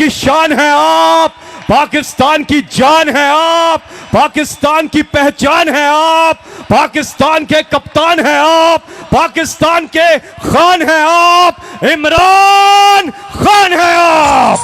की शान है आप, पाकिस्तान की जान है आप, पाकिस्तान की पहचान है आप, पाकिस्तान के कप्तान हैं आप, पाकिस्तान के खान हैं आप, इमरान खान हैं आप।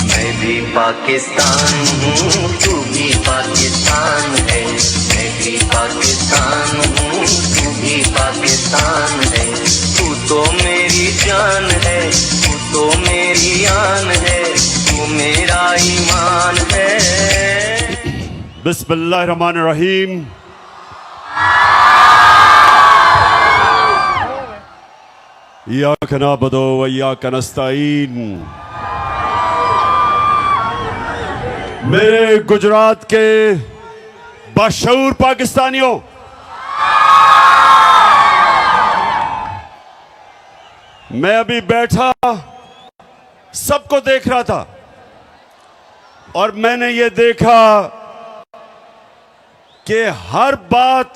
मैं भी पाकिस्तान हूँ, तू भी पाकिस्तान है। मैं भी पाकिस्तान हूँ, तू भी पाकिस्तान है। तू तो मेरी जान है, तू तो मेरी आन है, तू मेरा ईमान है। बिस्मिल्लाहिर्रहमानिर्रहीम। इय्याका नअबुदु व इय्याका नस्तईन। मेरे गुजरात के बाशऊर पाकिस्तानियों, मैं अभी बैठा सबको देख रहा था और मैंने ये देखा कि हर बात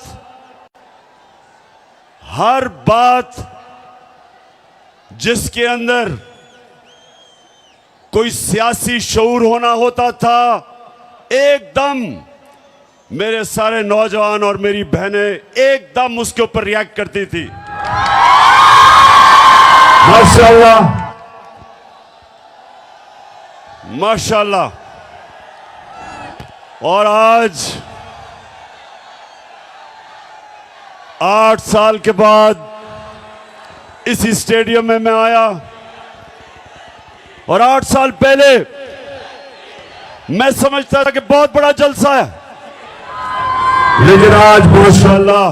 जिसके अंदर कोई सियासी शऊर होना होता था, एकदम मेरे सारे नौजवान और मेरी बहनें एकदम उसके ऊपर रिएक्ट करती थी। माशाल्लाह माशाल्लाह। और आज 8 साल के बाद इसी स्टेडियम में मैं आया और 8 साल पहले मैं समझता था कि बहुत बड़ा जलसा है, लेकिन आज माशाल्लाह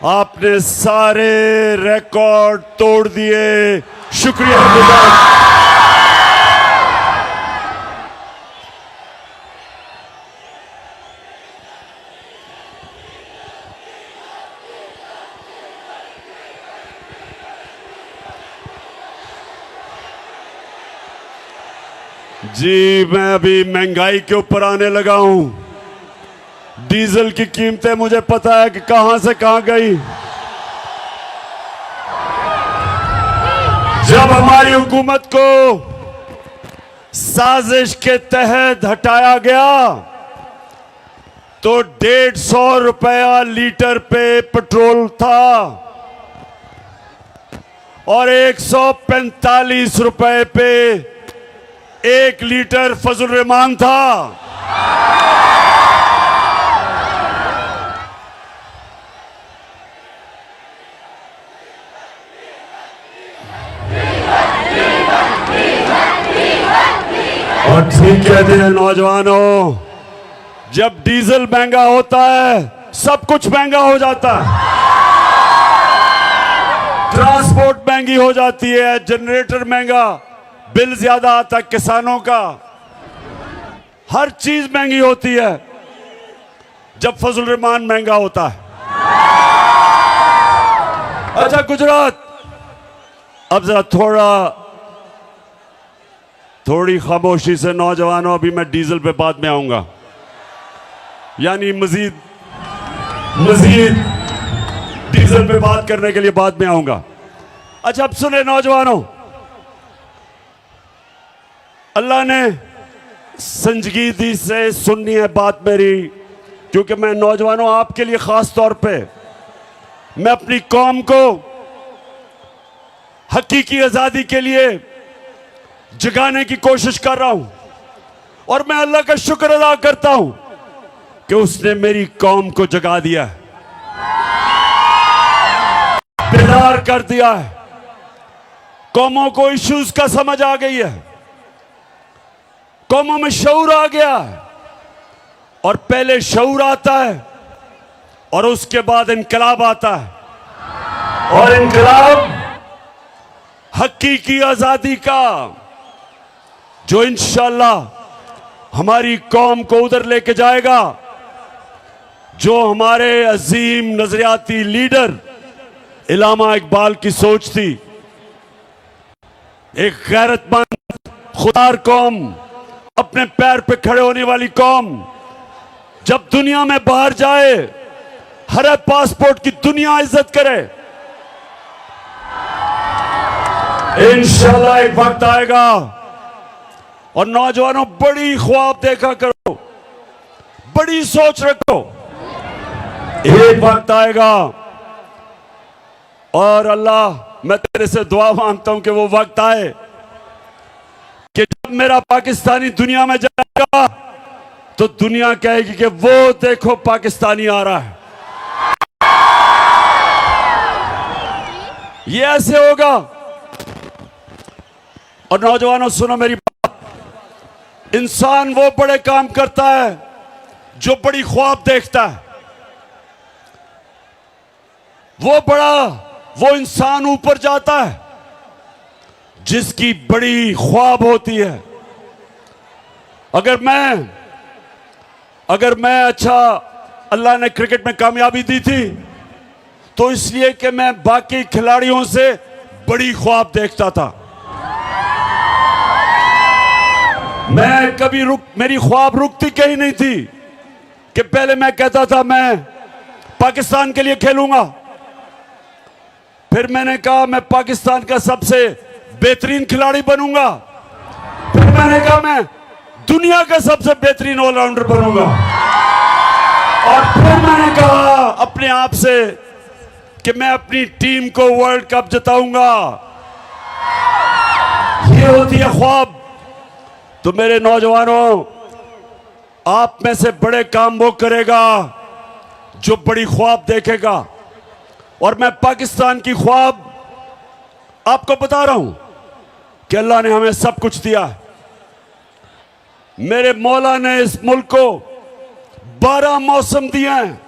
आपने सारे रिकॉर्ड तोड़ दिए। शुक्रिया। जी, मैं अभी महंगाई के ऊपर आने लगा हूं। डीजल की कीमतें मुझे पता है कि कहां से कहां गई। जब हमारी हुकूमत को साजिश के तहत हटाया गया तो 150 रुपया लीटर पे पेट्रोल था और 145 रुपए पे 1 लीटर फजल रहमान था। और ठीक कहते हैं नौजवानों, जब डीजल महंगा होता है सब कुछ महंगा हो जाता है। ट्रांसपोर्ट महंगी हो जाती है, जनरेटर महंगा, बिल ज्यादा आता है किसानों का, हर चीज महंगी होती है जब फजल रहमान महंगा होता है। अच्छा गुजरात, अब जरा थोड़ी खामोशी से नौजवानों, अभी मैं डीजल पे बाद में आऊंगा, यानी मजीद डीजल पे बात करने के लिए बाद में आऊंगा। अच्छा अब सुने नौजवानों, अल्लाह ने संजीदगी से सुननी है बात मेरी, क्योंकि मैं नौजवानों आपके लिए खास तौर पे मैं अपनी कौम को हकीकी आजादी के लिए जगाने की कोशिश कर रहा हूं और मैं अल्लाह का शुक्र अदा करता हूं कि उसने मेरी कौम को जगा दिया है, बेदार कर दिया है। कौमों को इश्यूज का समझ आ गई है, कौमों में शऊर आ गया है और पहले शऊर आता है और उसके बाद इनकलाब आता है और इनकलाब हकीकी आजादी का, जो इंशाअल्लाह हमारी कौम को उधर लेके जाएगा जो हमारे अजीम नजरियाती लीडर इल्लामा इकबाल की सोच थी। एक गैरतमंद खुदार कौम, अपने पैर पे खड़े होने वाली कौम, जब दुनिया में बाहर जाए हरे पासपोर्ट की दुनिया इज्जत करे। इंशाल्लाह एक वक्त आएगा, और नौजवानों बड़ी ख्वाब देखा करो, बड़ी सोच रखो। एक वक्त आएगा और अल्लाह मैं तेरे से दुआ मांगता हूं कि वो वक्त आए कि जब मेरा पाकिस्तानी दुनिया में जाएगा तो दुनिया कहेगी कि वो देखो पाकिस्तानी आ रहा है। ये ऐसे होगा। और नौजवानों सुनो मेरी बात, इंसान वो बड़े काम करता है जो बड़ी ख्वाब देखता है। वो इंसान ऊपर जाता है जिसकी बड़ी ख्वाब होती है। अगर मैं अच्छा, अल्लाह ने क्रिकेट में कामयाबी दी थी तो इसलिए कि मैं बाकी खिलाड़ियों से बड़ी ख्वाब देखता था। मैं कभी मेरी ख्वाब रुकती कहीं नहीं थी कि पहले मैं कहता था मैं पाकिस्तान के लिए खेलूंगा, फिर मैंने कहा मैं पाकिस्तान का सबसे बेहतरीन खिलाड़ी बनूंगा, फिर मैंने कहा मैं दुनिया का सबसे बेहतरीन ऑलराउंडर बनूंगा, और फिर मैंने कहा अपने आप से कि मैं अपनी टीम को वर्ल्ड कप जिताऊंगा। ये होती है ख्वाब। तो मेरे नौजवानों, आप में से बड़े काम वो करेगा जो बड़ी ख्वाब देखेगा। और मैं पाकिस्तान की ख्वाब आपको बता रहा हूं कि अल्लाह ने हमें सब कुछ दिया है। मेरे मौला ने इस मुल्क को 12 मौसम दिए हैं।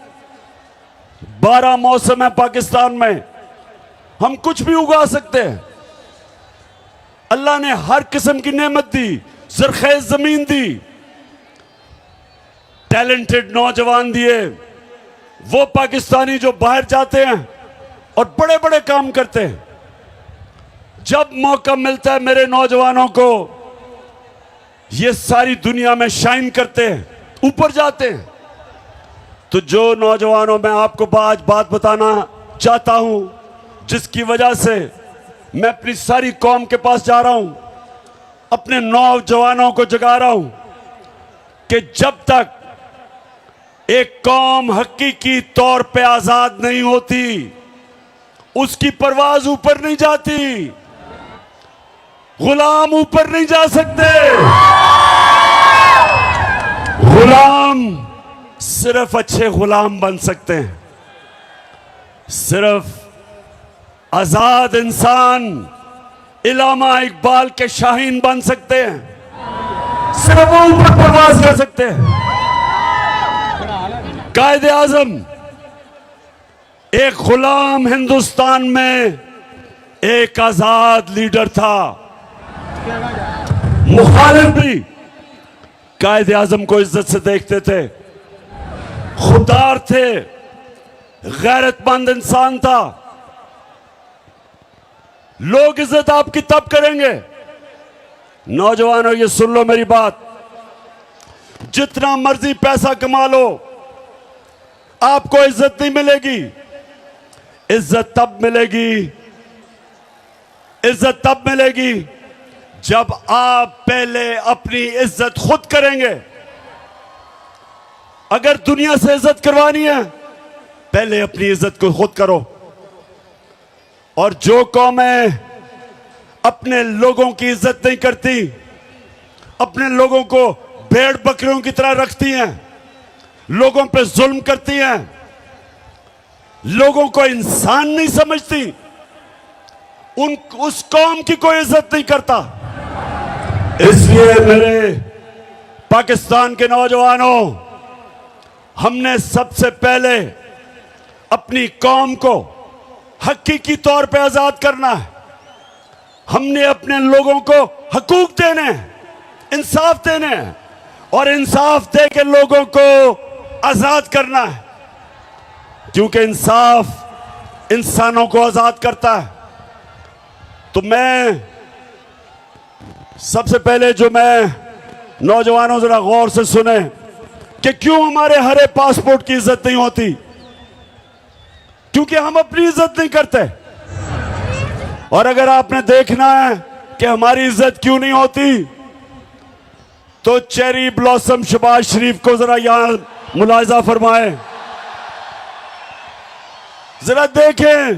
12 मौसम है पाकिस्तान में, हम कुछ भी उगा सकते हैं। अल्लाह ने हर किस्म की नेमत दी, ज़रख़ेज़ जमीन दी, टैलेंटेड नौजवान दिए। वो पाकिस्तानी जो बाहर जाते हैं और बड़े बड़े काम करते हैं, जब मौका मिलता है मेरे नौजवानों को, ये सारी दुनिया में शाइन करते हैं, ऊपर जाते हैं। तो जो नौजवानों, मैं आपको आज बात बताना चाहता हूं जिसकी वजह से मैं अपनी सारी कौम के पास जा रहा हूं, अपने नौजवानों को जगा रहा हूं कि जब तक एक कौम हकीकी तौर पे आजाद नहीं होती, उसकी परवाज ऊपर नहीं जाती। गुलाम ऊपर नहीं जा सकते। गुलाम सिर्फ अच्छे गुलाम बन सकते हैं, सिर्फ आजाद इंसान इलामा इकबाल के शाहीन बन सकते हैं, सिर्फ वो ऊपर परवाज कर सकते हैं। कायदे आजम एक गुलाम हिंदुस्तान में एक आजाद लीडर था। मुखालिफ भी कायदे आजम को इज्जत से देखते थे, खुददार थे, गैरतमंद इंसान था। लोग इज्जत आपकी तब करेंगे, नौजवानों ये सुन लो मेरी बात, जितना मर्जी पैसा कमा लो आपको इज्जत नहीं मिलेगी। इज्जत तब मिलेगी जब आप पहले अपनी इज्जत खुद करेंगे। अगर दुनिया से इज्जत करवानी है, पहले अपनी इज्जत को खुद करो। और जो कौमें अपने लोगों की इज्जत नहीं करती, अपने लोगों को भेड़ बकरियों की तरह रखती हैं, लोगों पे जुल्म करती हैं, लोगों को इंसान नहीं समझती, उस कौम की कोई इज्जत नहीं करता। इसलिए मेरे पाकिस्तान के नौजवानों, हमने सबसे पहले अपनी कौम को हकीकी तौर पे आजाद करना है। हमने अपने लोगों को हकूक देने हैं, इंसाफ देने हैं, और इंसाफ दे के लोगों को आजाद करना है, क्योंकि इंसाफ इंसानों को आजाद करता है। तो मैं सबसे पहले जो मैं नौजवानों जरा गौर से सुने कि क्यों हमारे हरे पासपोर्ट की इज्जत नहीं होती। क्योंकि हम अपनी इज्जत नहीं करते। और अगर आपने देखना है कि हमारी इज्जत क्यों नहीं होती, तो चेरी ब्लॉसम शहबाज शरीफ को जरा यहां मुलाहिजा फरमाए। जरा देखें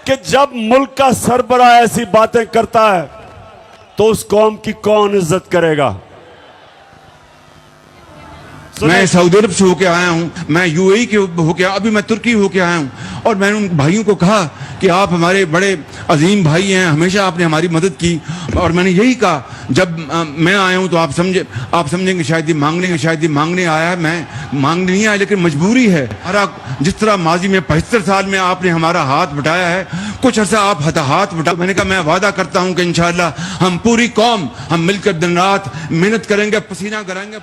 कि जब मुल्क का सरबराह ऐसी बातें करता है तो उस कौम की कौन इज्जत करेगा। मैं सऊदी अरब से होके आया हूँ, मैं यूएई के होके, अभी मैं तुर्की होके आया हूँ, और मैंने उन भाइयों को कहा कि आप हमारे बड़े अजीम भाई हैं, हमेशा आपने हमारी मदद की। और मैंने यही कहा, जब मैं आया हूँ तो आप समझेंगे शायद ये मांगने आया है। मैं मांगने नहीं आया, लेकिन मजबूरी है। हमारा जिस तरह माजी में 75 साल में आपने हमारा हाथ बटाया है, कुछ अर्सा आप हाथ बटा। मैंने कहा मैं वादा करता हूँ कि इंशाअल्लाह हम पूरी कौम हम मिलकर दिन रात मेहनत करेंगे, पसीना कराएंगे।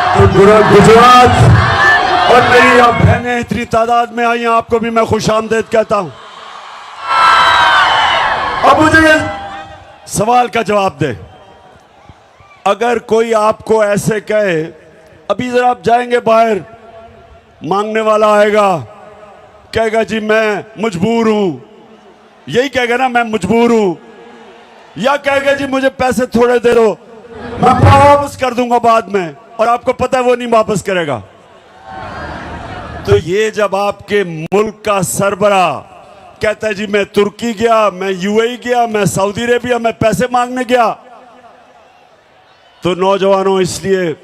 तो गुजरात और मेरी अब बहनें इतनी तादाद में आई हैं, आपको भी मैं खुशामदीद कहता हूं। अब मुझे सवाल का जवाब दे। अगर कोई आपको ऐसे कहे, अभी जरा आप जाएंगे बाहर, मांगने वाला आएगा, कहेगा जी मैं मजबूर हूं, यही कहेगा ना, मैं मजबूर हूं, या कहेगा जी मुझे पैसे थोड़े दे दो, मैं वापस कर दूंगा बाद में, और आपको पता है वो नहीं वापस करेगा। तो ये जब आपके मुल्क का सरबराह कहता है जी मैं तुर्की गया, मैं यूएई गया, मैं सऊदी अरेबिया, मैं पैसे मांगने गया, तो नौजवानों इसलिए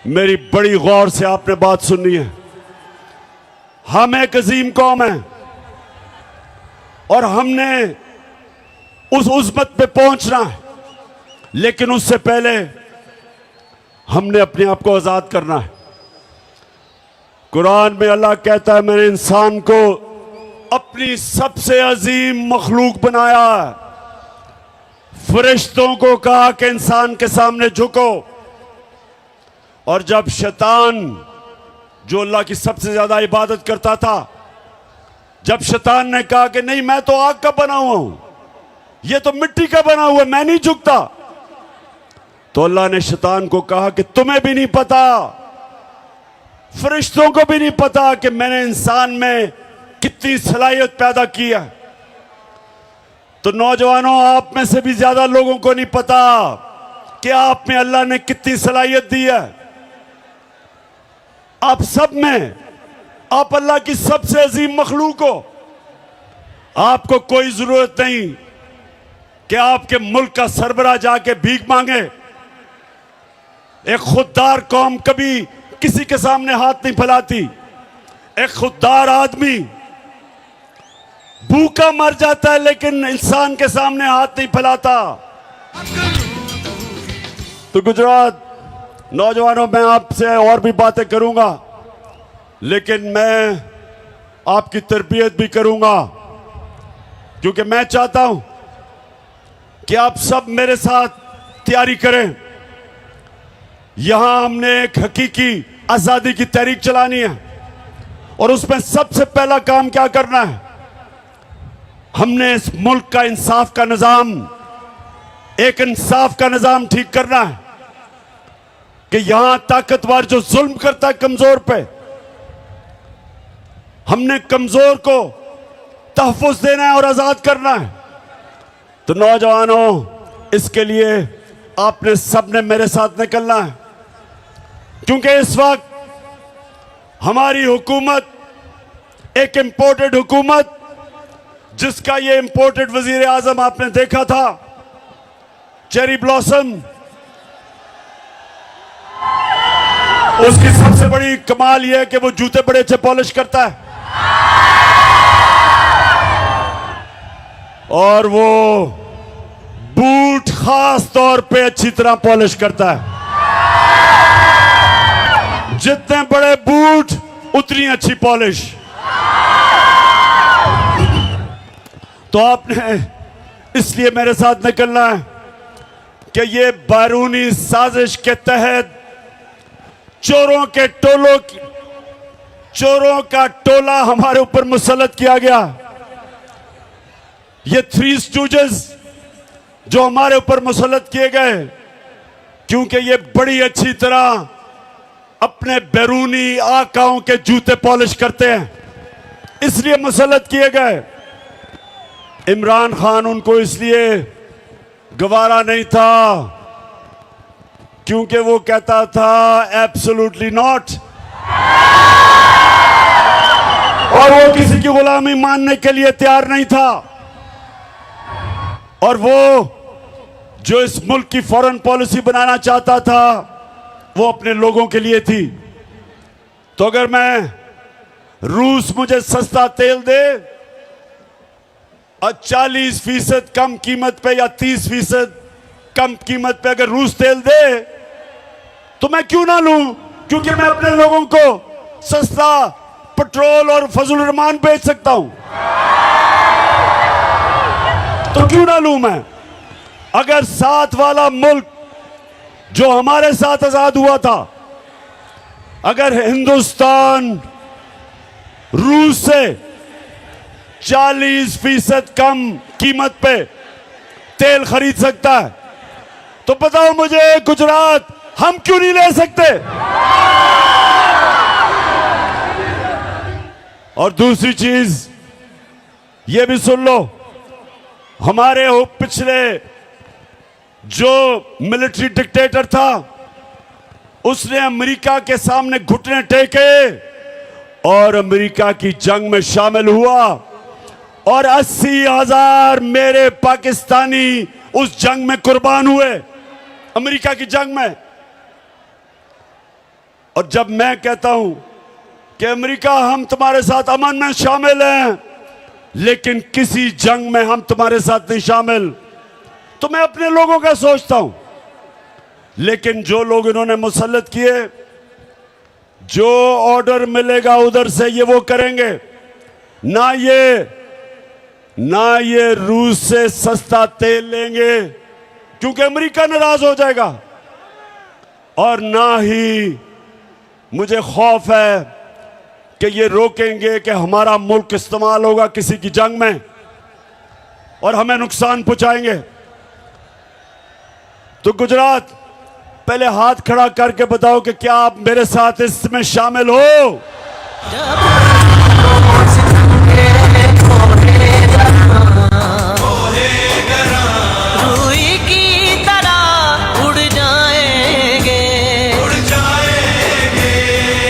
मेरी बड़ी गौर से आपने बात सुननी है। हम एक अजीम कौम है और हमने उस उज़्मत पे पहुंचना है, लेकिन उससे पहले हमने अपने आप को आजाद करना है। कुरान में अल्लाह कहता है मैंने इंसान को अपनी सबसे अजीम मखलूक बनाया है। फरिश्तों को कहा कि इंसान के सामने झुको, और जब शैतान जो अल्लाह की सबसे ज्यादा इबादत करता था, जब शैतान ने कहा कि नहीं मैं तो आग का बना हुआ हूं, ये तो मिट्टी का बना हुआ, मैं नहीं झुकता, तो अल्लाह ने शैतान को कहा कि तुम्हें भी नहीं पता, फरिश्तों को भी नहीं पता कि मैंने इंसान में कितनी सलाहियत पैदा की है। तो नौजवानों, आप में से भी ज्यादा लोगों को नहीं पता कि आप में अल्लाह ने कितनी सलाहियत दी है। आप सब में, आप अल्लाह की सबसे अजीम मखलूक हो। आपको कोई जरूरत नहीं कि आपके मुल्क का सरबराह जाके भीख मांगे। एक खुददार कौम कभी किसी के सामने हाथ नहीं फैलाती। एक खुददार आदमी भूखा मर जाता है, लेकिन इंसान के सामने हाथ नहीं फैलाता। तो गुजरात नौजवानों, मैं आपसे और भी बातें करूंगा, लेकिन मैं आपकी तरबियत भी करूंगा, क्योंकि मैं चाहता हूं कि आप सब मेरे साथ तैयारी करें। यहां हमने एक हकीकी आजादी की तहरीक चलानी है, और उसमें सबसे पहला काम क्या करना है, हमने इस मुल्क का इंसाफ का निजाम, एक इंसाफ का निजाम ठीक करना है कि यहां ताकतवर जो जुल्म करता है कमजोर पे, हमने कमजोर को तहफ़्फ़ुज़ देना है और आजाद करना है। तो नौजवानों, इसके लिए आपने सबने मेरे साथ निकलना है, क्योंकि इस वक्त हमारी हुकूमत एक इंपोर्टेड हुकूमत, जिसका ये इंपोर्टेड वजीर आजम आपने देखा था, चेरी ब्लॉसम, उसकी सबसे बड़ी कमाल यह है कि वो जूते बड़े अच्छे पॉलिश करता है, और वो बूट खास तौर पे अच्छी तरह पॉलिश करता है। जितने बड़े बूट उतनी अच्छी पॉलिश। तो आपने इसलिए मेरे साथ निकलना है कि ये बैरूनी साजिश के तहत चोरों का टोला हमारे ऊपर मुसल्लत किया गया। ये थ्री स्टूजेस जो हमारे ऊपर मुसल्लत किए गए, क्योंकि ये बड़ी अच्छी तरह अपने बैरूनी आकाओं के जूते पॉलिश करते हैं, इसलिए मुसल्लत किए गए। इमरान खान उनको इसलिए गवारा नहीं था क्योंकि वो कहता था एब्सोल्युटली नॉट, और वो किसी की गुलामी मानने के लिए तैयार नहीं था। और वो जो इस मुल्क की फॉरेन पॉलिसी बनाना चाहता था वो अपने लोगों के लिए थी। तो अगर मैं रूस मुझे सस्ता तेल दे और 40% कम कीमत पे या 30% कम कीमत पे अगर रूस तेल दे तो मैं क्यों ना लूं, क्योंकि मैं अपने लोगों को सस्ता पेट्रोल और फजल रहमान बेच सकता हूं। तो क्यों ना लूं मैं। अगर साथ वाला मुल्क जो हमारे साथ आजाद हुआ था, अगर हिंदुस्तान रूस से 40% कम कीमत पे तेल खरीद सकता है, तो बताओ मुझे गुजरात हम क्यों नहीं ले सकते। और दूसरी चीज ये भी सुन लो, हमारे पिछले जो मिलिट्री डिक्टेटर था उसने अमेरिका के सामने घुटने टेके और अमेरिका की जंग में शामिल हुआ, और 80,000 मेरे पाकिस्तानी उस जंग में कुर्बान हुए, अमेरिका की जंग में। और जब मैं कहता हूं कि अमेरिका हम तुम्हारे साथ अमन में शामिल हैं लेकिन किसी जंग में हम तुम्हारे साथ नहीं शामिल, तो मैं अपने लोगों का सोचता हूं। लेकिन जो लोग इन्होंने मुसल्लत किए, जो ऑर्डर मिलेगा उधर से ये वो करेंगे। ना ये रूस से सस्ता तेल लेंगे क्योंकि अमेरिका नाराज हो जाएगा, और ना ही मुझे खौफ है कि ये रोकेंगे कि हमारा मुल्क इस्तेमाल होगा किसी की जंग में और हमें नुकसान पहुंचाएंगे। तो गुजरात, पहले हाथ खड़ा करके बताओ कि क्या आप मेरे साथ इसमें शामिल हो। रूई की तरह उड़ जाएंगे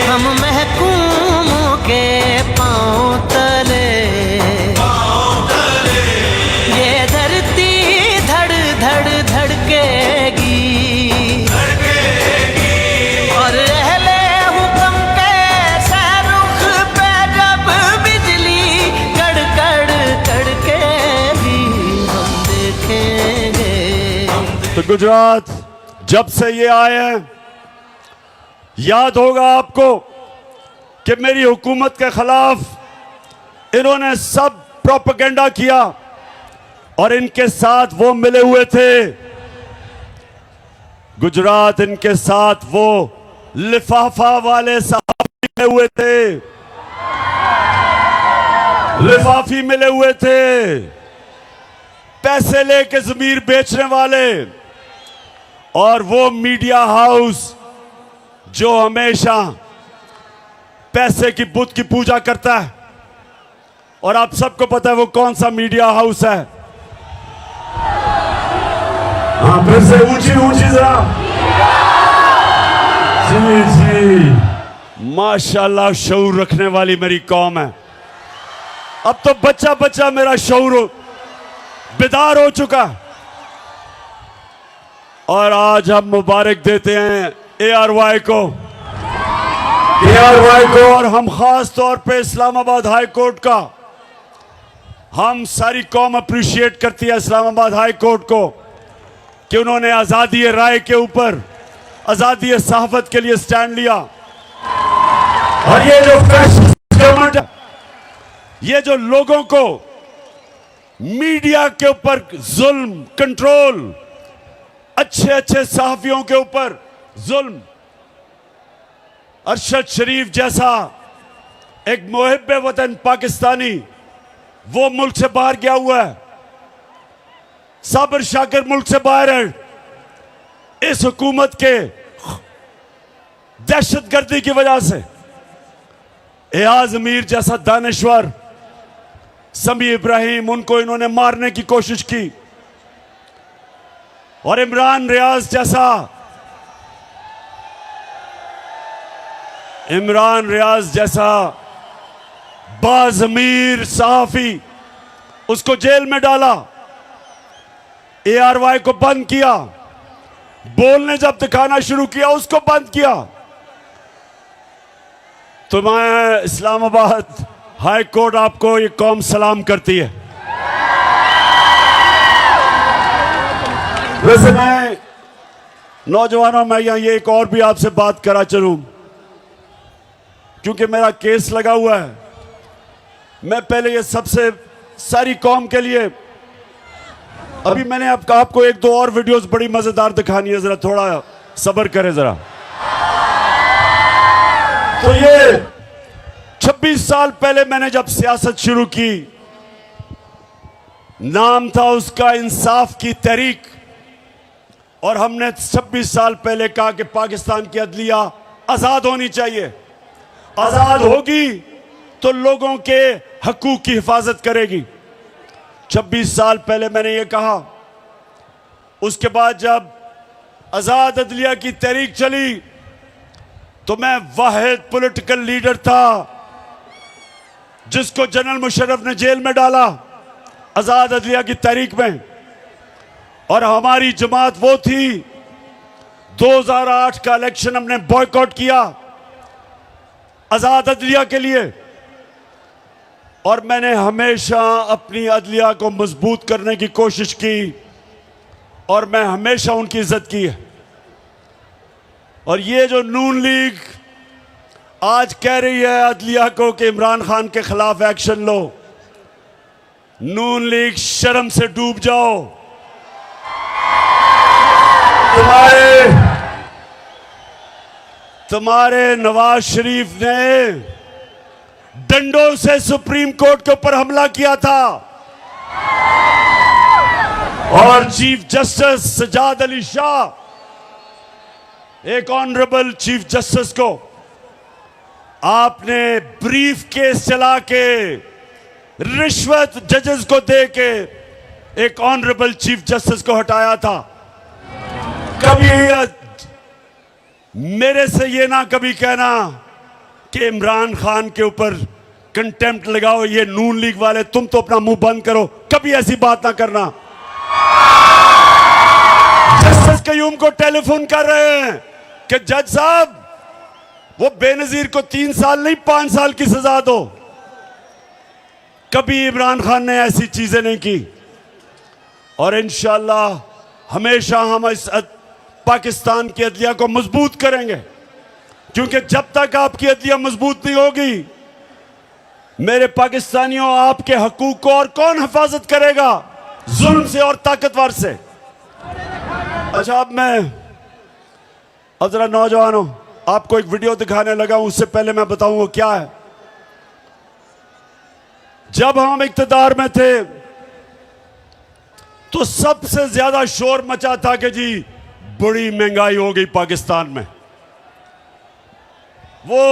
हम महकूमों के पांव तले, ये धरती धड़ धड़ धड़केगी और अहले हुक्म के सहरुख पे जब बिजली कड़कड़ कड़केगी हम देखेंगे। तो गुजरात जब से ये आए हैं, याद होगा आपको कि मेरी हुकूमत के खिलाफ इन्होंने सब प्रोपेगेंडा किया और इनके साथ वो मिले हुए थे। गुजरात, इनके साथ वो लिफाफा वाले साहब मिले हुए थे, लिफाफी मिले हुए थे, पैसे लेके जमीर बेचने वाले, और वो मीडिया हाउस जो हमेशा पैसे की बुत की पूजा करता है। और आप सबको पता है वो कौन सा मीडिया हाउस है। हाँ, फिर से ऊंची ऊंची जरा। जी जी, माशाल्लाह, शऊर रखने वाली मेरी कौम है। अब तो बच्चा बच्चा मेरा शऊर बेदार हो चुका। और आज हम मुबारक देते हैं ARY को, और हम खास तौर पे इस्लामाबाद हाई कोर्ट का, हम सारी कौम अप्रिशिएट करती है इस्लामाबाद हाई कोर्ट को कि उन्होंने आज़ादी राय के ऊपर, आज़ादी सहाफत के लिए स्टैंड लिया। और ये जो गवर्नमेंट है, ये जो लोगों को मीडिया के ऊपर जुल्म, कंट्रोल, अच्छे अच्छे सहाफियों के ऊपर जुल्म, अरशद शरीफ जैसा एक मुहिब्बे वतन पाकिस्तानी वो मुल्क से बाहर गया हुआ है, साबिर शाकिर मुल्क से बाहर है। इस हुकूमत के दहशतगर्दी की वजह से एयाज मीर जैसा दानिश्वर, समी इब्राहिम, उनको इन्होंने मारने की कोशिश की, और इमरान रियाज जैसा बाज़मीर सहाफी, उसको जेल में डाला, ARY को बंद किया, बोलने जब दिखाना शुरू किया उसको बंद किया। तो मैं इस्लामाबाद हाई कोर्ट आपको ये कौम सलाम करती है। वैसे मैं नौजवानों में यहाँ ये एक और भी आपसे बात करा चलूं, क्योंकि मेरा केस लगा हुआ है। मैं पहले ये सबसे सारी कौम के लिए, अभी मैंने आपको एक दो और वीडियोस बड़ी मजेदार दिखानी है, जरा थोड़ा सब्र करें जरा। तो ये 26 साल पहले मैंने जब सियासत शुरू की, नाम था उसका इंसाफ की तहरीक, और हमने 26 साल पहले कहा कि पाकिस्तान की अदलिया आजाद होनी चाहिए, आजाद होगी तो लोगों के हकूक की हिफाजत करेगी। 26 साल पहले मैंने ये कहा। उसके बाद जब आजाद अदलिया की तहरीक चली तो मैं वाहिद पॉलिटिकल लीडर था जिसको जनरल मुशर्रफ ने जेल में डाला आजाद अदलिया की तहरीक में, और हमारी जमात वो थी। 2008 का इलेक्शन हमने बॉयकॉट किया आजाद अदलिया के लिए, और मैंने हमेशा अपनी अदलिया को मजबूत करने की कोशिश की, और मैं हमेशा उनकी इज्जत की है। और ये जो नून लीग आज कह रही है अदलिया को कि इमरान खान के खिलाफ एक्शन लो, नून लीग शर्म से डूब जाओ। तुम्हारे नवाज शरीफ ने डंडों से सुप्रीम कोर्ट के ऊपर हमला किया था, और चीफ जस्टिस सजाद अली शाह, एक ऑनरेबल चीफ जस्टिस को आपने ब्रीफ केस चला के रिश्वत जजेस को दे के एक ऑनरेबल चीफ जस्टिस को हटाया था। कभी मेरे से ये ना कभी कहना कि इमरान खान के ऊपर कंटेम्प्ट लगाओ, ये नून लीग वाले, तुम तो अपना मुंह बंद करो, कभी ऐसी बात ना करना। जस्टिस कयूम को टेलीफोन कर रहे हैं कि जज साहब वो बेनजीर को 3 साल नहीं 5 साल की सजा दो। कभी इमरान खान ने ऐसी चीजें नहीं की, और इंशाअल्लाह हमेशा हम इस पाकिस्तान की अदलिया को मजबूत करेंगे, क्योंकि जब तक आपकी अदलिया मजबूत नहीं होगी, मेरे पाकिस्तानियों, आपके हकूक को और कौन हिफाजत करेगा जुल्म से और ताकतवर से। अच्छा, अब मैं जरा नौजवानों आपको एक वीडियो दिखाने लगा हूं, उससे पहले मैं बताऊं वो क्या है। जब हम इक्तदार में थे तो सबसे ज्यादा शोर मचा था कि जी बड़ी महंगाई हो गई पाकिस्तान में। वो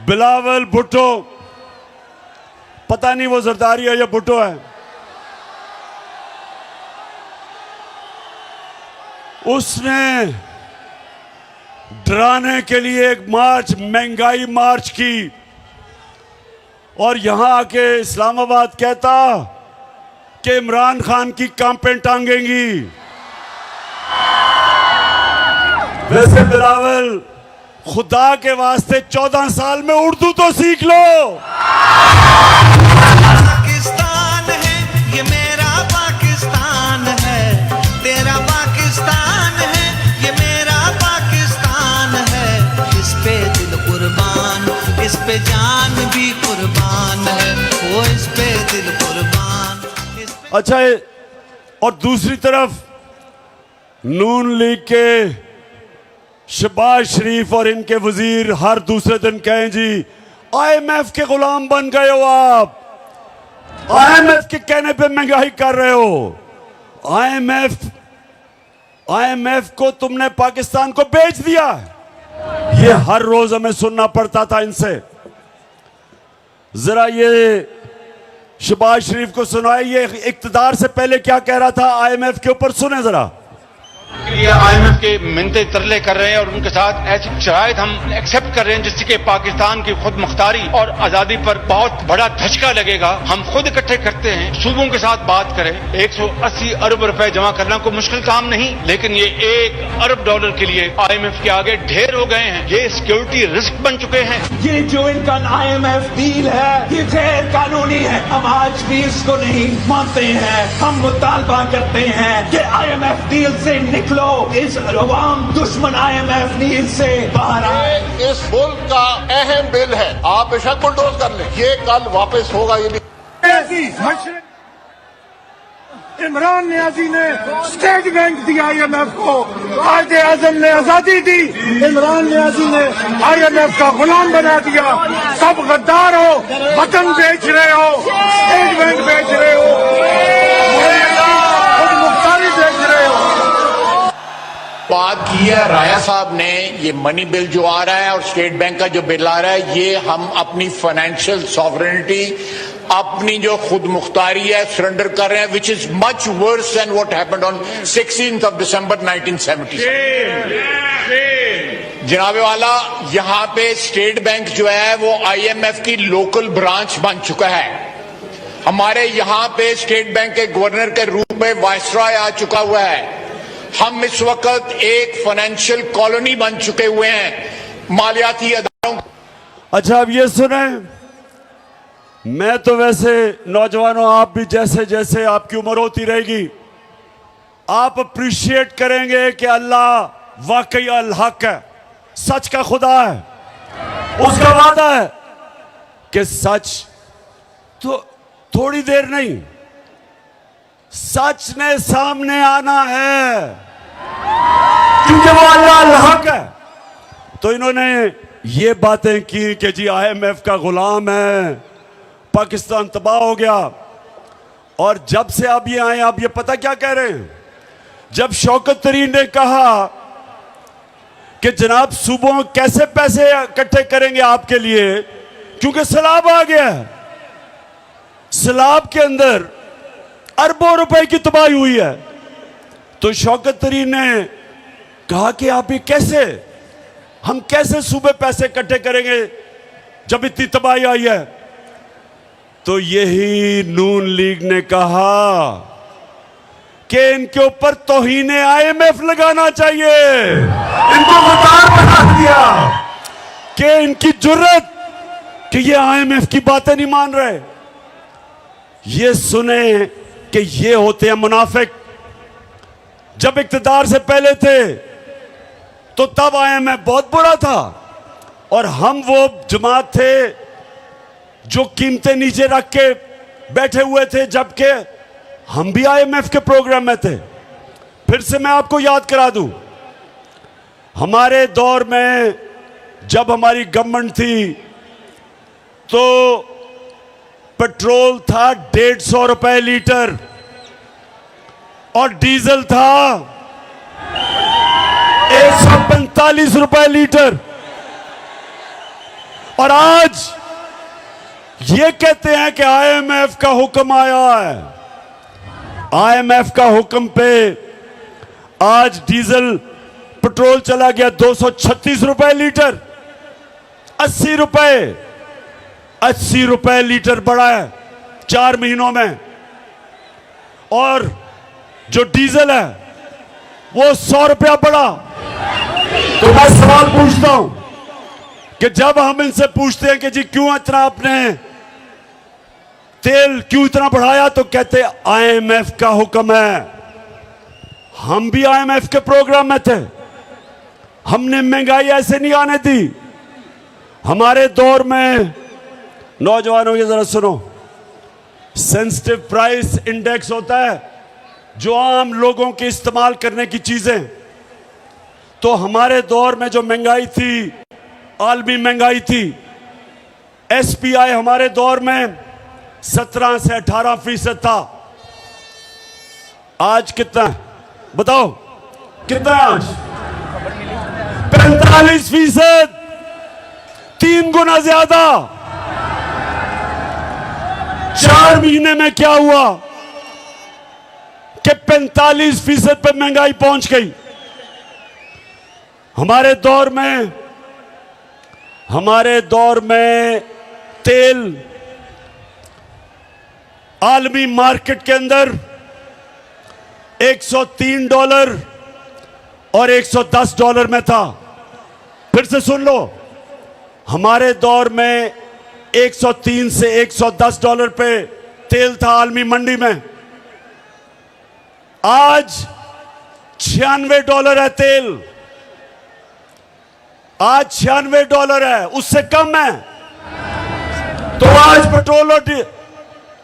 बिलावल भुट्टो, पता नहीं वो जरदारी है या भुट्टो है, उसने डराने के लिए एक मार्च, महंगाई मार्च की, और यहां आके इस्लामाबाद कहता कि इमरान खान की कांपें टांगेंगी। वैसे बिलावल, खुदा के वास्ते 14 साल में उर्दू तो सीख लो। पाकिस्तान है ये मेरा पाकिस्तान है, तेरा पाकिस्तान है ये मेरा पाकिस्तान है। इस पे दिल कुर्बान, इस पे जान भी कुर्बान है, वो इस पे दिल कुर्बान, इस पे... अच्छा, और दूसरी तरफ नून लीग के शहबाज शरीफ और इनके वजीर हर दूसरे दिन कहें जी IMF के गुलाम बन गए हो आप, IMF के कहने पे महंगाई कर रहे हो। IMF आईएमएफ को तुमने पाकिस्तान को बेच दिया। ये हर रोज हमें सुनना पड़ता था इनसे। जरा ये शहबाज शरीफ को सुनाए, ये इक्तदार से पहले क्या कह रहा था आईएमएफ के ऊपर, सुने जरा। ये आईएमएफ के मिन्नते तरले कर रहे हैं और उनके साथ ऐसी शराइत हम एक्सेप्ट कर रहे हैं जिससे कि पाकिस्तान की खुद मुख्तारी और आजादी पर बहुत बड़ा धचका लगेगा। हम खुद इकट्ठे करते हैं, सूबों के साथ बात करें। 180 अरब रुपए जमा करना कोई मुश्किल काम नहीं, लेकिन ये $1 अरब के लिए आईएमएफ के आगे ढेर हो गए हैं। ये सिक्योरिटी रिस्क बन चुके हैं। ये जो इनका आईएमएफ डील है ये गैर कानूनी है। हम आज भी इसको नहीं मानते हैं। हम मुतालबा करते हैं कि आईएमएफ डील से निकलो, इस अवाम दुश्मन आईएमएफ डील से बाहर आए। इस मुल्क का अहम बिल है, आप बेशक बुलडोज कर लें, ये कल वापस होगा। ये भी इमरान नियाजी ने स्टेट बैंक दिया आईएमएफ को, कायदे आजम ने आजादी दी, इमरान नियाजी ने आईएमएफ का गुलाम बना दिया। सब गद्दार हो, वतन बेच रहे हो, स्टेट बैंक बेच रहे हो, खुद मुख्तारी बेच रहे हो। बात की है राया साहब ने, ये मनी बिल जो आ रहा है और स्टेट बैंक का जो बिल आ रहा है, ये हम अपनी फाइनेंशियल सॉवरेनिटी, अपनी जो खुद मुख्तारी है सरेंडर कर रहे हैं, which is much worse than what happened on 16 दिसंबर 1970। जनाबे वाला, यहां पे स्टेट बैंक जो है वो आईएमएफ की लोकल ब्रांच बन चुका है। हमारे यहां पे स्टेट बैंक के गवर्नर के रूप में वायसराय आ चुका हुआ है। हम इस वक्त एक फाइनेंशियल कॉलोनी बन चुके हुए हैं मालियाती अदारों। अच्छा, अब ये सुने, मैं तो वैसे नौजवानों, आप भी जैसे जैसे आपकी उम्र होती रहेगी, आप अप्रिशिएट करेंगे कि अल्लाह वाकई अल हक है, सच का खुदा है। उसका वादा है कि सच तो थोड़ी देर नहीं, सच ने सामने आना है, क्योंकि वो अल्लाह अल हक है। तो इन्होंने ये बातें की कि जी आईएमएफ का गुलाम है, पाकिस्तान तबाह हो गया। और जब से अब ये आए, अब ये पता क्या कह रहे हैं, जब शौकत तरीन ने कहा कि जनाब सूबों कैसे पैसे इकट्ठे करेंगे आपके लिए, क्योंकि सैलाब आ गया है, सैलाब के अंदर अरबों रुपए की तबाही हुई है। तो शौकत तरीन ने कहा कि आप ये कैसे, हम कैसे सूबे पैसे इकट्ठे करेंगे जब इतनी तबाही आई है। तो यही नून लीग ने कहा कि इनके ऊपर तौहीन आईएमएफ लगाना चाहिए। इनको गद्दार बना दिया कि इनकी जुर्रत कि ये आईएमएफ की बातें नहीं मान रहे। ये सुने कि ये होते हैं मुनाफिक। जब इक्तदार से पहले थे तो तब आईएमएफ बहुत बुरा था, और हम वो जमात थे जो कीमतें नीचे रख के बैठे हुए थे, जबकि हम भी आईएमएफ के प्रोग्राम में थे। फिर से मैं आपको याद करा दूं, हमारे दौर में जब हमारी गवर्नमेंट थी तो पेट्रोल था 150 रुपए लीटर और डीजल था 145 रुपए लीटर। और आज ये कहते हैं कि आईएमएफ का हुक्म आया है। आईएमएफ का हुक्म पे आज डीजल पेट्रोल चला गया 236 रुपए लीटर, 80 रुपए लीटर बढ़ा है 4 महीनों में। और जो डीजल है वो 100 रुपया बढ़ा। तो मैं सवाल पूछता हूं कि जब हम इनसे पूछते हैं कि जी क्यों इतना आपने तेल क्यों इतना बढ़ाया, तो कहते आईएमएफ का हुक्म है। हम भी आईएमएफ के प्रोग्राम में थे, हमने महंगाई ऐसे नहीं आने दी। हमारे दौर में, नौजवानों ये जरा सुनो, सेंसिटिव प्राइस इंडेक्स होता है जो आम लोगों के इस्तेमाल करने की चीजें। तो हमारे दौर में जो महंगाई थी, आलमी महंगाई थी, एसपीआई हमारे दौर में 17 से 18% था। आज कितना बताओ? कितना है आज? 45%, 3 गुना ज्यादा। 4 महीने में क्या हुआ कि 45% पे महंगाई पहुंच गई। हमारे दौर में तेल आलमी मार्केट के अंदर $103 और $110 में था। फिर से सुन लो, हमारे दौर में 103 से $110 पे तेल था आलमी मंडी में। आज $96 है तेल। आज $96 है, उससे कम है। तो आज पेट्रोल और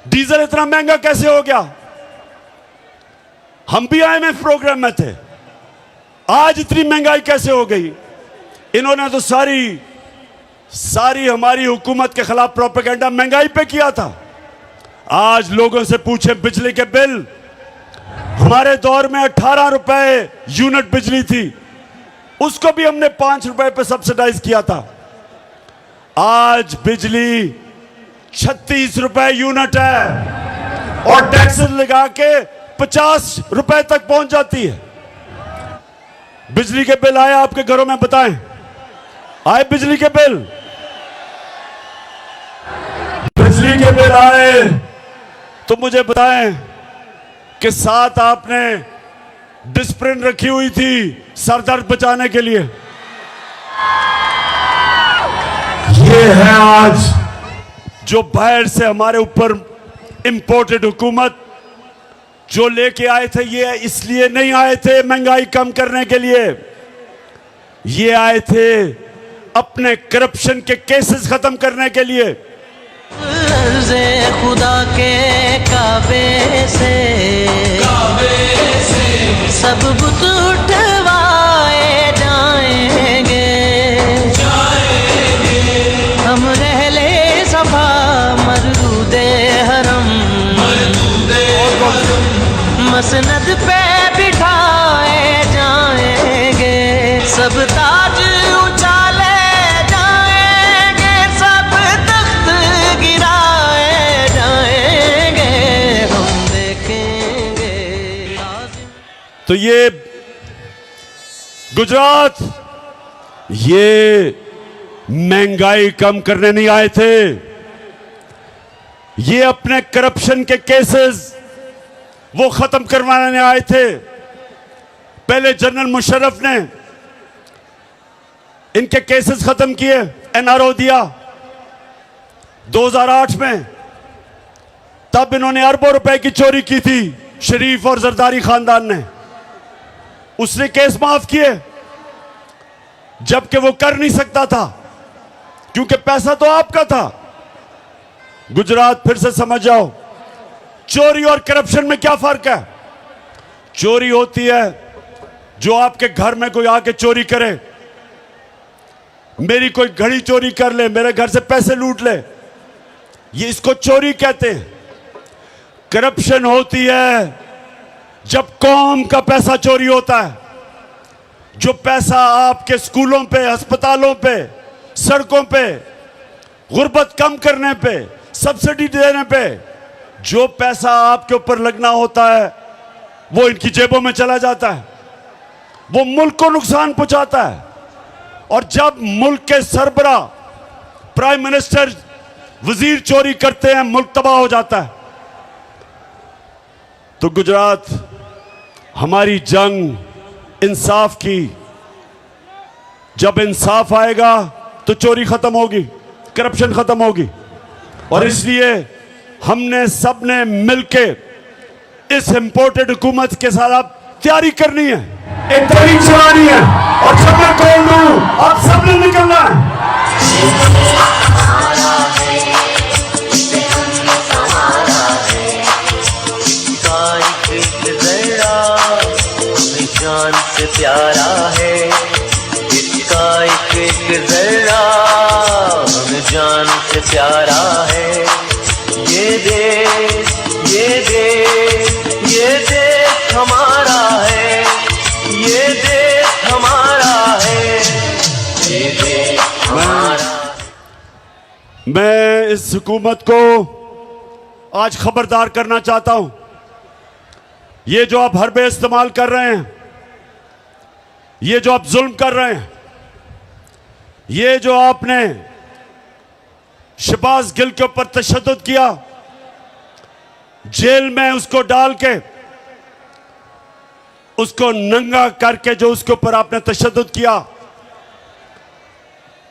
डीजल इतना महंगा कैसे हो गया? हम भी IMF प्रोग्राम में थे। आज इतनी महंगाई कैसे हो गई? इन्होंने तो सारी हमारी हुकूमत के खिलाफ प्रोपेगेंडा महंगाई पे किया था। आज लोगों से पूछे बिजली के बिल, हमारे दौर में 18 रुपए यूनिट बिजली थी, उसको भी हमने 5 रुपए पे सब्सिडाइज किया था। आज बिजली 36 रुपए यूनिट है और टैक्स लगा के 50 रुपए तक पहुंच जाती है। बिजली के बिल आए आपके घरों में? बताएं, आए बिजली के बिल? बिजली के बिल आए तो मुझे बताएं कि साथ आपने डिस्प्रिन रखी हुई थी सरदर्द बचाने के लिए। ये है आज जो बाहर से हमारे ऊपर इंपोर्टेड हुकूमत जो लेके आए थे। ये इसलिए नहीं आए थे महंगाई कम करने के लिए, ये आए थे अपने करप्शन के केसेस खत्म करने के लिए। खुदा के काबे से सब बुत उठवाए जाएंगे, हम रहले सफा मरदूदे हरम मसनद पे बिठाए जाएंगे, सब ताज उछाले जाएंगे, सब तख्त गिराए जाएंगे, हम देखेंगे। तो ये गुजरात, ये महंगाई कम करने नहीं आए थे, ये अपने करप्शन के केसेस वो खत्म करवाने आए थे। पहले जनरल मुशर्रफ ने इनके केसेस खत्म किए, NRO दिया 2008 में। तब इन्होंने अरबों रुपए की चोरी की थी, शरीफ और जरदारी खानदान ने। उसने केस माफ किए, जबकि वो कर नहीं सकता था क्योंकि पैसा तो आपका था। गुजरात फिर से समझ जाओ, चोरी और करप्शन में क्या फर्क है? चोरी होती है जो आपके घर में कोई आके चोरी करे, मेरी कोई घड़ी चोरी कर ले, मेरे घर से पैसे लूट ले, ये इसको चोरी कहते हैं। करप्शन होती है जब कौम का पैसा चोरी होता है, जो पैसा आपके स्कूलों पे, अस्पतालों पे, सड़कों पे, गुर्बत कम करने पे, सब्सिडी देने पे, जो पैसा आपके ऊपर लगना होता है वो इनकी जेबों में चला जाता है, वो मुल्क को नुकसान पहुंचाता है। और जब मुल्क के सरबरा, प्राइम मिनिस्टर, वजीर चोरी करते हैं, मुल्क तबाह हो जाता है। तो गुजरात, हमारी जंग इंसाफ की, जब इंसाफ आएगा तो चोरी खत्म होगी, करप्शन खत्म होगी। और इसलिए हमने सबने मिलके इस इंपोर्टेड हुकूमत के साथ अब तैयारी करनी है, एक तहरीक चलानी है। और जब मैं कॉल दूं आप सबने निकलना है। जान से प्यारा है, इसका एक जरा हमें जान से प्यारा है। ये देश, ये देश, ये देश हमारा है, ये मैं इस हुकूमत को आज खबरदार करना चाहता हूं। ये जो आप हरबे इस्तेमाल कर रहे हैं, ये जो आप जुल्म कर रहे हैं, ये जो आपने शहबाज गिल के ऊपर तशद्दुद किया, जेल में उसको डाल के, उसको नंगा करके जो उसके ऊपर आपने तशद्दुद किया,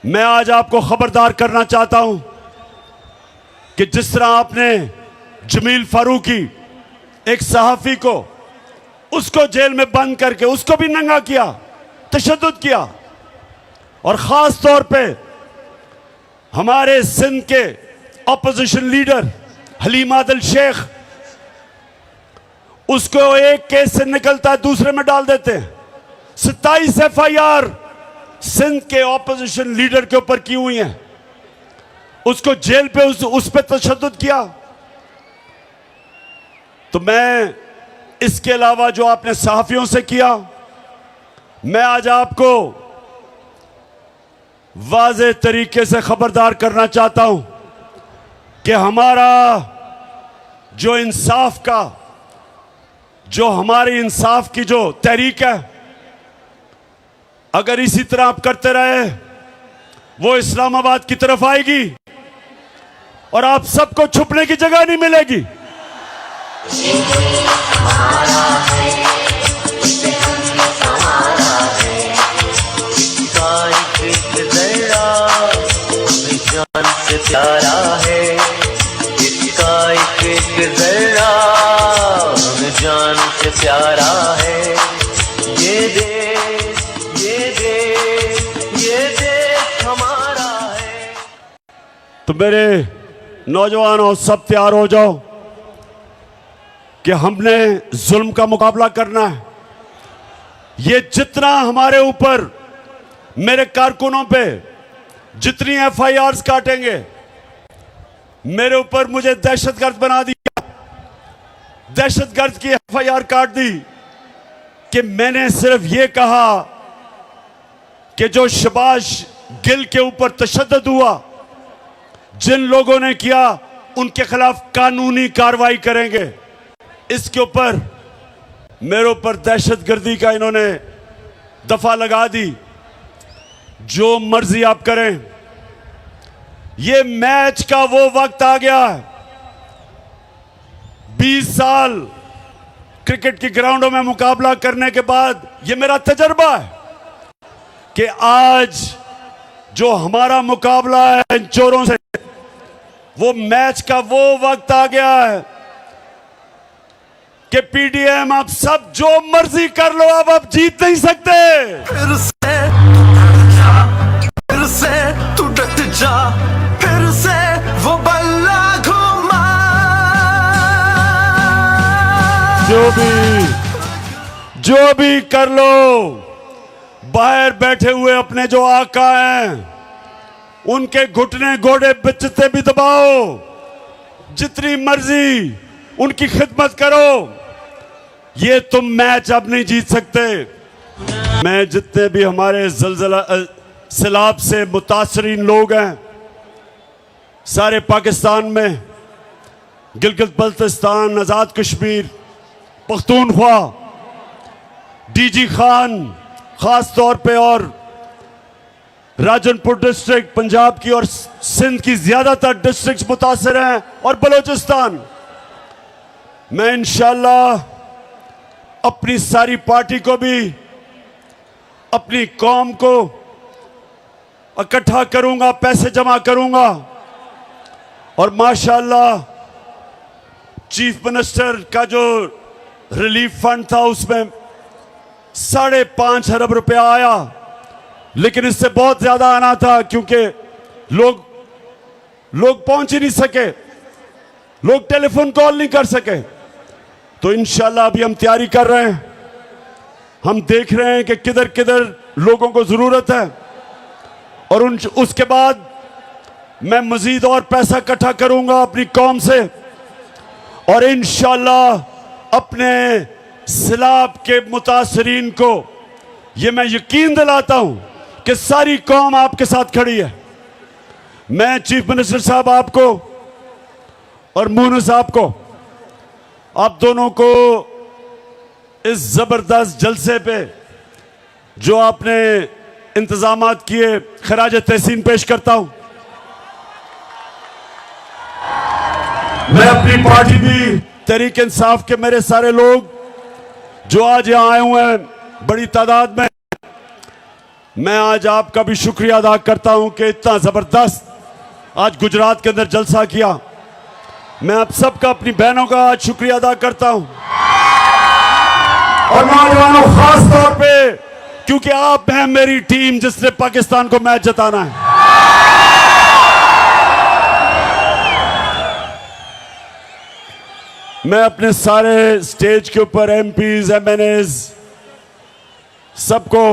मैं आज आपको खबरदार करना चाहता हूं कि जिस तरह आपने जमील फारूकी एक सहाफी को, उसको जेल में बंद करके उसको भी नंगा किया, तशद्दुद किया, और खास तौर पे हमारे सिंध के ऑपोजिशन लीडर हलीम आदिल शेख, उसको एक केस से निकलता है दूसरे में डाल देते हैं। 27 FIR सिंध के ऑपोजिशन लीडर के ऊपर की हुई हैं, उसको जेल पे उस पे तशद्दुद किया। तो मैं इसके अलावा जो आपने सहाफियों से किया, मैं आज आपको वाज़े तरीके से खबरदार करना चाहता हूं कि हमारा जो इंसाफ का, जो हमारी इंसाफ की जो तहरीक है, अगर इसी तरह आप करते रहे, वो इस्लामाबाद की तरफ आएगी और आप सबको छुपने की जगह नहीं मिलेगी। जान से प्यारा है, इसका एक जरा हमें जान से प्यारा है। ये देश, ये देश, ये देश हमारा है। तो मेरे नौजवानों, सब तैयार हो जाओ कि हमने जुल्म का मुकाबला करना है। ये जितना हमारे ऊपर, मेरे कारकुनों पे जितनी FIRs काटेंगे, मेरे ऊपर मुझे दहशतगर्द बना दिया, दहशतगर्द की FIR काट दी कि मैंने सिर्फ ये कहा कि जो शहबाज गिल के ऊपर तशद्दुद हुआ, जिन लोगों ने किया, उनके खिलाफ कानूनी कार्रवाई करेंगे। इसके ऊपर मेरे ऊपर दहशतगर्दी का इन्होंने दफा लगा दी। जो मर्जी आप करें, ये मैच का वो वक्त आ गया है। 20 साल क्रिकेट की ग्राउंडों में मुकाबला करने के बाद ये मेरा तजर्बा है कि आज जो हमारा मुकाबला है इन चोरों से, वो मैच का वो वक्त आ गया है कि PDM आप सब जो मर्जी कर लो, अब आप जीत नहीं सकते। फिर से तू डट जा, फिर से वो बल्ला घुमा। जो भी कर लो, बाहर बैठे हुए अपने जो आका हैं, उनके घुटने घोड़े बिचते भी दबाओ, जितनी मर्जी उनकी खिदमत करो। ये तुम मैच अब नहीं जीत सकते। मैं जितने भी हमारे सैलाब से मुतासरीन लोग हैं, सारे पाकिस्तान में, गिलगित बल्तिस्तान, आज़ाद कश्मीर, पख्तूनख्वा, DG खान खास तौर पे, और राजनपुर डिस्ट्रिक्ट पंजाब की और सिंध की ज्यादातर डिस्ट्रिक्ट्स मुतासर हैं, और बलोचिस्तान। मैं इंशाअल्लाह अपनी सारी पार्टी को भी, अपनी कौम को इकट्ठा करूंगा, पैसे जमा करूंगा, और माशाअल्लाह चीफ मिनिस्टर का जो रिलीफ फंड था उसमें 5.5 अरब रुपया आया, लेकिन इससे बहुत ज्यादा आना था क्योंकि लोग पहुंच ही नहीं सके, लोग टेलीफोन कॉल नहीं कर सके। तो इंशाल्लाह अभी हम तैयारी कर रहे हैं, हम देख रहे हैं कि किधर किधर लोगों को जरूरत है, और उसके बाद मैं मजीद और पैसा इकट्ठा करूंगा अपनी कौम से, और इंशाल्लाह अपने सैलाब के मुतासरीन को ये मैं यकीन दिलाता हूं कि सारी कौम आपके साथ खड़ी है। मैं चीफ मिनिस्टर साहब आपको और मून साहब को, आप दोनों को इस जबरदस्त जलसे पे जो आपने इंतजामात किए खराज तहसीन पेश करता हूं। मैं अपनी पार्टी भी तहरीक इंसाफ के मेरे सारे लोग जो आज यहां आए हुए हैं बड़ी तादाद में, मैं आज आपका भी शुक्रिया अदा करता हूं कि इतना जबरदस्त आज गुजरात के अंदर जलसा किया। मैं आप सबका, अपनी बहनों का आज शुक्रिया अदा करता हूं और नौजवानों खास तौर पे, क्योंकि आप हैं मेरी टीम जिसने पाकिस्तान को मैच जिताना है। मैं अपने सारे स्टेज के ऊपर एमपीज, एमएनएज, सबको,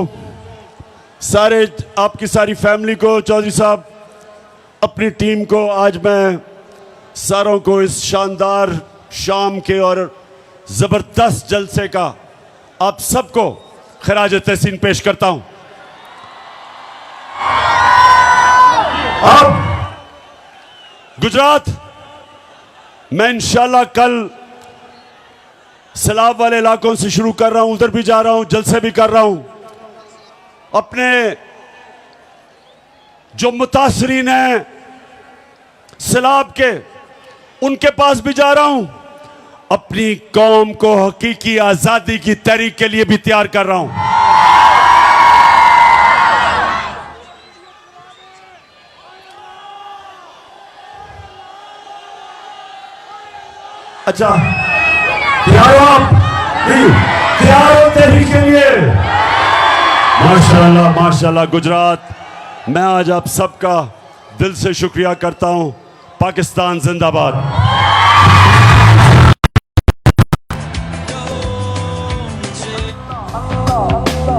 सारे आपकी सारी फैमिली को, चौधरी साहब, अपनी टीम को, आज मैं सारों को इस शानदार शाम के और जबरदस्त जलसे का आप सबको खराज तहसीन पेश करता हूं। अब गुजरात, मैं इंशाल्लाह कल सैलाब वाले इलाकों से शुरू कर रहा हूं, उधर भी जा रहा हूं, जलसे भी कर रहा हूं। अपने जो मुतासरीन हैं सैलाब के, उनके पास भी जा रहा हूं। अपनी कौम को हकीकी आजादी की तहरीक के लिए भी तैयार कर रहा हूं। अच्छा, तैयार हो आप? तैयार हो तहरीक के लिए? माशाल्लाह माशाल्लाह। गुजरात, मैं आज आप सबका दिल से शुक्रिया करता हूं। पाकिस्तान जिंदाबाद।